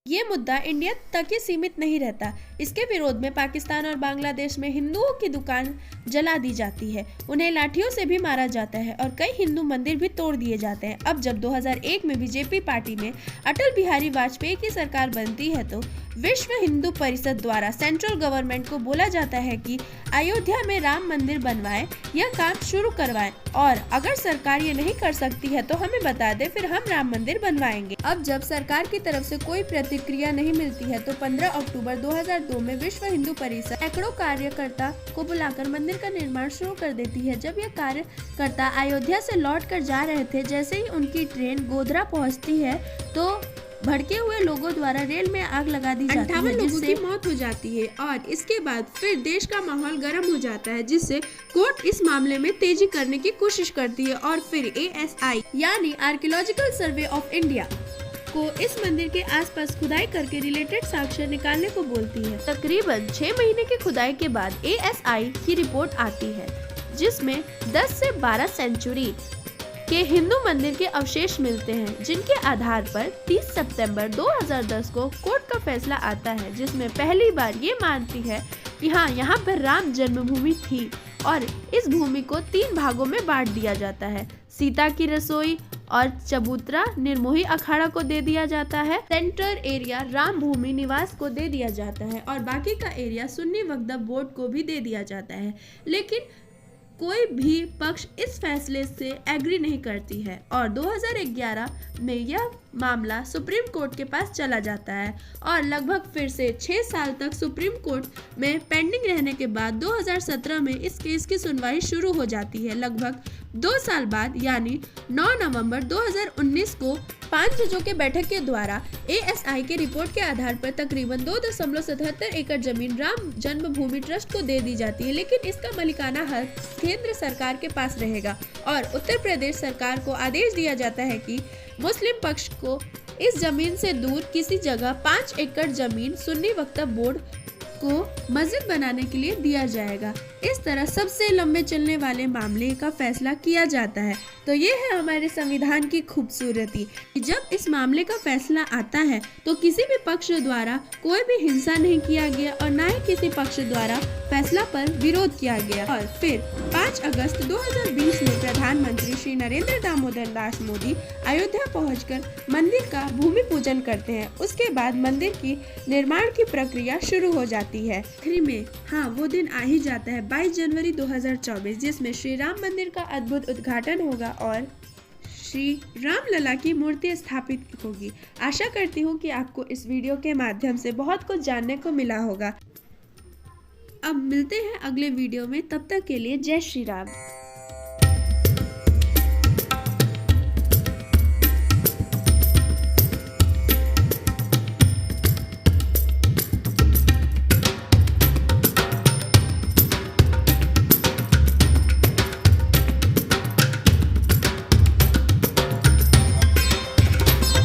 ये मुद्दा इंडिया तक ही सीमित नहीं रहता। इसके विरोध में पाकिस्तान और बांग्लादेश में हिंदुओं की दुकान जला दी जाती है, उन्हें लाठियों से भी मारा जाता है और कई हिंदू मंदिर भी तोड़ दिए जाते हैं। अब जब 2001 में बीजेपी पार्टी में अटल बिहारी वाजपेयी की सरकार बनती है तो विश्व हिंदू परिषद द्वारा सेंट्रल गवर्नमेंट को बोला जाता है कि अयोध्या में राम मंदिर बनवाएं, यह काम शुरू करवाएं और अगर सरकार ये नहीं कर सकती है तो हमें बता दे, फिर हम राम मंदिर बनवाएंगे। अब जब सरकार की तरफ से कोई प्रतिक्रिया नहीं मिलती है तो 15 अक्टूबर 2002 में विश्व हिंदू परिषद सैकड़ों कार्यकर्ता को बुलाकर मंदिर का निर्माण शुरू कर देती है। जब यह कार्यकर्ता अयोध्या से लौट कर जा रहे थे, जैसे ही उनकी ट्रेन गोधरा पहुँचती है तो भड़के हुए लोगों द्वारा रेल में आग लगा दी जाती है, 58 लोगों की मौत हो जाती है और इसके बाद फिर देश का माहौल गर्म हो जाता है, जिससे कोर्ट इस मामले में तेजी करने की कोशिश करती है और फिर ASI यानी आर्कियोलॉजिकल सर्वे ऑफ इंडिया को इस मंदिर के आसपास खुदाई करके रिलेटेड साक्ष्य निकालने को बोलती है। तकरीबन 6 महीने की खुदाई के बाद ASI की रिपोर्ट आती है, जिसमें 10 से 12 सेंचुरी के हिंदू मंदिर के अवशेष मिलते हैं, जिनके आधार पर 30 सितंबर 2010 को कोर्ट का फैसला आता है, जिसमें पहली बार ये मानती है कि हाँ, यहाँ पर राम जन्मभूमि थी और इस भूमि को 3 भागों में बांट दिया जाता है। सीता की रसोई और चबूतरा निर्मोही अखाड़ा को दे दिया जाता है, सेंटर एरिया राम भूमि निवास को दे दिया जाता है और बाकी का एरिया सुन्नी वक्फ बोर्ड को भी दे दिया जाता है। लेकिन कोई भी पक्ष इस फैसले से एग्री नहीं करती है और 2011 में यह मामला सुप्रीम कोर्ट के पास चला जाता है और लगभग फिर से 6 साल तक सुप्रीम कोर्ट में पेंडिंग रहने के बाद 2017 में इस केस की सुनवाई शुरू हो जाती है। लगभग 2 साल बाद यानी 9 नवंबर 2019 को 5 जजों के बैठक के द्वारा ASI के रिपोर्ट के आधार पर तकरीबन 2.77 एकड़ जमीन राम जन्मभूमि ट्रस्ट को दे दी जाती है, लेकिन इसका मालिकाना हक केंद्र सरकार के पास रहेगा और उत्तर प्रदेश सरकार को आदेश दिया जाता है कि मुस्लिम पक्ष को इस जमीन से दूर किसी जगह 5 एकड़ जमीन सुन्नी वक्फ बोर्ड को मस्जिद बनाने के लिए दिया जाएगा। इस तरह सबसे लंबे चलने वाले मामले का फैसला किया जाता है। तो ये है हमारे संविधान की खूबसूरती। जब इस मामले का फैसला आता है तो किसी भी पक्ष द्वारा कोई भी हिंसा नहीं किया गया और न ही किसी पक्ष द्वारा फैसला पर विरोध किया गया। और फिर 5 अगस्त 2020 में प्रधानमंत्री श्री नरेंद्र दामोदर दास मोदी अयोध्या पहुंचकर मंदिर का भूमि पूजन करते हैं। उसके बाद मंदिर की निर्माण की प्रक्रिया शुरू हो जाती है। आखिरी में हाँ, वो दिन आ ही जाता है 22 जनवरी 2024, जिसमें श्री राम मंदिर का अद्भुत उद्घाटन होगा और श्री राम लला की मूर्ति स्थापित होगी। आशा करती हूँ कि आपको इस वीडियो के माध्यम से बहुत कुछ जानने को मिला होगा। अब मिलते हैं अगले वीडियो में, तब तक के लिए जय श्री राम।